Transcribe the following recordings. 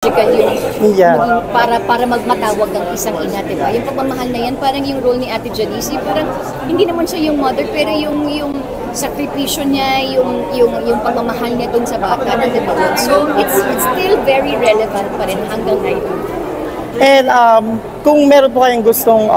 yung para magmatawag ang isang ina, diba? Yung pagmamahal na yan, parang yung role ni Ate Janice, parang hindi naman siya yung mother, pero yung sakripisyo niya, yung pagmamahal niya dun sa bata na diba? So it's still very relevant pa rin hanggang ngayon. And kung meron po kayong gustong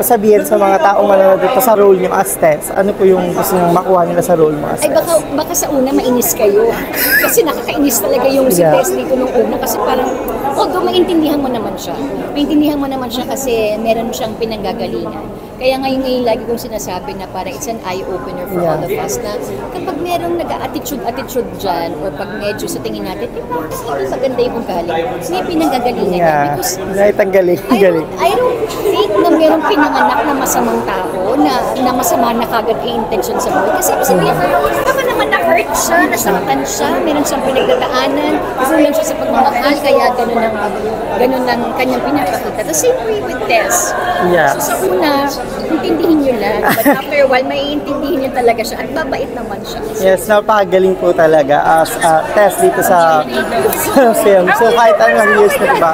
sabihin sa mga taong manonood dito sa role niyo as Tess, ano po yung gusto nyo makuha nila sa role mo as Tess? Ay baka sa una mainis kayo. Kasi nakakainis talaga yung si Tess dito nung una. Kasi parang, although maintindihan mo naman siya. Maintindihan mo naman siya kasi meron siyang pinanggagalingan. Kaya ngayon lagi kong sinasabi na parang it's an eye-opener for all of us na kapag merong nag-attitude dyan or pag medyo sa tingin natin, hindi maganda yung ugali. May pinanggagalingan niya. Because I don't think na merong pinanganak na masamang tao na masama na kagad i-intention sa buhay. Kasi sabihin, baka naman na-hurt siya, nasaktan siya, meron siyang pinagdadaanan, kulang siya sa pagmamahal, kaya ganun ang kanyang pinapakita. The same way with Tess. So sa una, intindihin nyo lang. But after a while, maiintindihin nyo talaga siya at babait naman siya. Yes, napakagaling po talaga as Tess dito sa film. So kahit anong years na diba?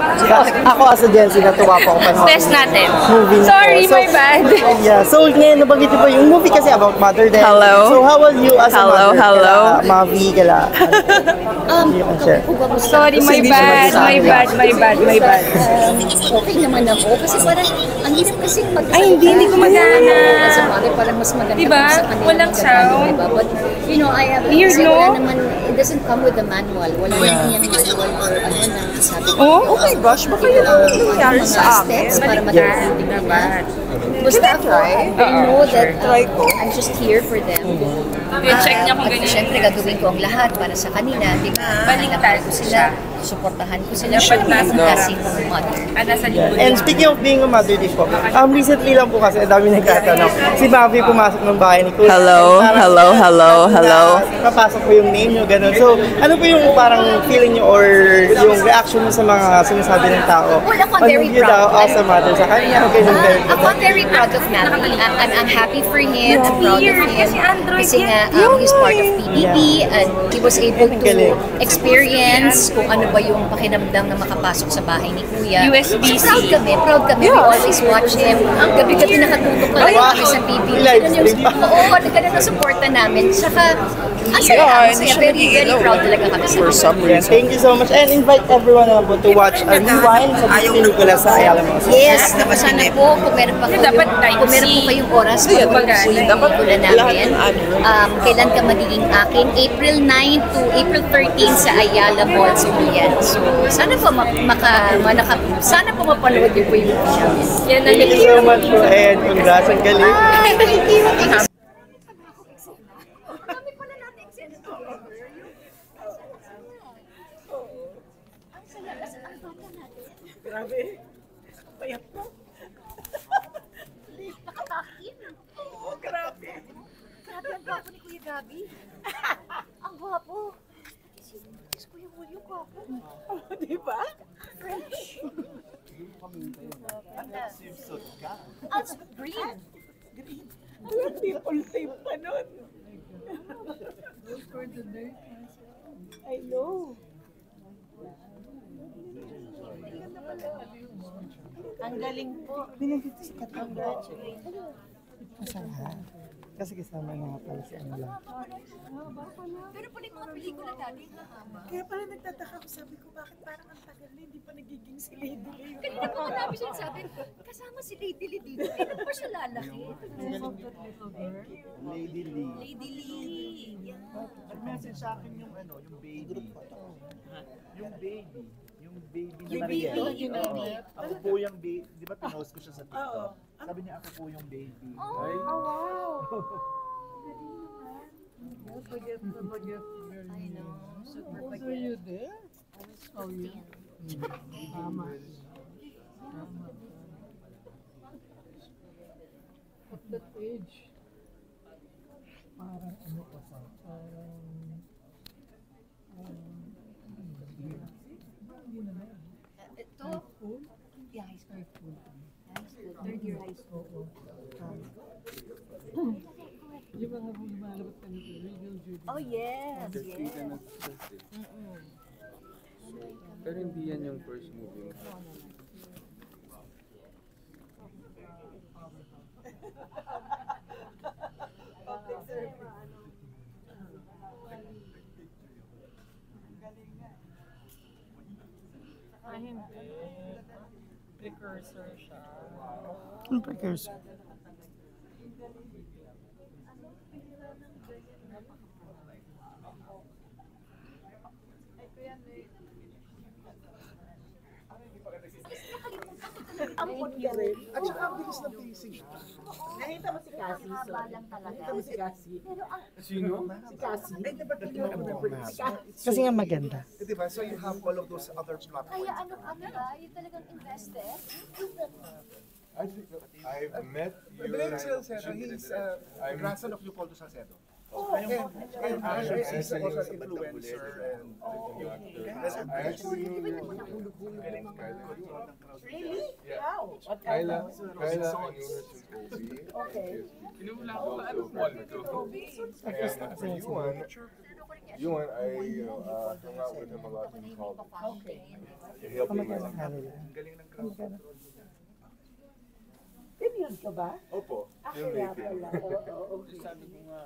Ako as a Gen Z, natuwa po ako pa Test natin. Movie na Sorry, po. So, my bad. Yeah, so ngayon nabanggit niyo po yung movie kasi about mother death. Hello. So how will you as a mother? Hello. Mavi, kala. Sorry, my bad. Okay naman ako kasi parang ang hirap kasi Ay, hindi ko magana. As a mother, parang mas maganda diba? sa kanila. Walang sound. Diba? But, you know, Weird, no? wala naman, it doesn't come with a manual. Wala naman yung manual or ano na sabi ko. Oh my gosh, baka yun ang nangyari sa akin. Steps para madali, diba? Basta ako, I know that I'm just here for them. I-check niya kung ganyan. Siyempre, gagawin ko ang lahat para sa kanila. Diba? Baliktad ko sila. Suportahan ko sila. Kasi mother. And speaking of being a mother din po, recently lang po kasi, dami nagtatanong, si Mavi pumasok ng bahay ni Kuya. Hello. Papasok po yung name nyo, gano'n. So, ano po yung parang feeling nyo or yung reaction nyo sa mga sinasabi ng tao? Well, ako very proud. As a mother sa kanya, ako very proud of Mavi. I'm happy for him. I'm proud of him. Kasi nga, he's part of PBB and he was able to experience kung ano ba yung pakinamdam na makapasok sa bahay ni Kuya. USBC. So, proud kami. We always watch him. Gabi-gabi nakatutok na lang kami sa PBB. Oo, ganun ang suporta namin. Saka, ang saya. Very, very proud talaga kami sa kanya. Thank you so much. And invite everyone naman po to watch Rewind sa Disney Nicolas sa Ayala Malls. Yes, sana po kung meron po kayong oras po yung pelikula namin. Kailan ka magiging akin? April 9 to April 13 sa Ayala Malls ulit. So, sana po sana po mapanood niyo po yung movie namin. Thank you so much po and congrats ang galing. Thank you. Grabe. Payat po. Nakatakin. Oh, grabe. Grabe ang gwapo ni Kuya Gabi. Ang gwapo. Si Kuya Julio gwapo. Oh, di ba? French. Green. People tape pa nun. I know. Ang galing po. Binagdito sa katanda. Masarap. Kasi kasama nga pala si ano lang. Pero pala yung mga pelikula dati, hahaba. Kaya pala nagtataka ko, sabi ko, bakit parang ang tagal na hindi pa nagiging si Lady Lee. Kanina po namin siya sabi, kasama si Lady Lee dito. Kailan pa siya lalaki? Lady Lee. Lady Lee. Yeah. Nag-message sa akin yung ano, yung baby. Yung baby. Yung baby na Yung Mariel. baby, yung baby. Ako po yung baby. Di ba pinost ko siya sa TikTok? Sabi niya ako po yung baby. Ay. Wow. Forget. I know. Super Also, you there? Oh, yeah. Tama. At that age, parang ano pa sa, hindi na na. Ito? Yeah, high school. High school. Third year high school. Di ba nga kung lumalabas kami sa Radio Judy? Oh, yes. Yes. Pero hindi yan yung first movie. Ah, hindi. Precursor siya. Ano precursor? At saka ang bilis ng pacing. Nakita mo si Cassie, so. Nakita mo si Cassie. Sino? Si Cassie. Ay, diba tinawag mo na Si Cassie. Kasi nga maganda. Diba? So you have all of those other plot Kaya points. ano ba? Yung talagang invested? I've met you. Blaine Salcedo, he's the grandson of Leopoldo Salcedo. Oh, And he's also an influencer and I actually knew Really? Yeah. Wow. Kyla, I knew her since Kobe. Okay. And Yuan, I hung out with him a lot in college. Okay. He helped me Kamagana out. ka nila. Kamagana. Period ka ba? Opo, Ah, kaya filmmaking. pala. Oo, okay. Sabi ko nga,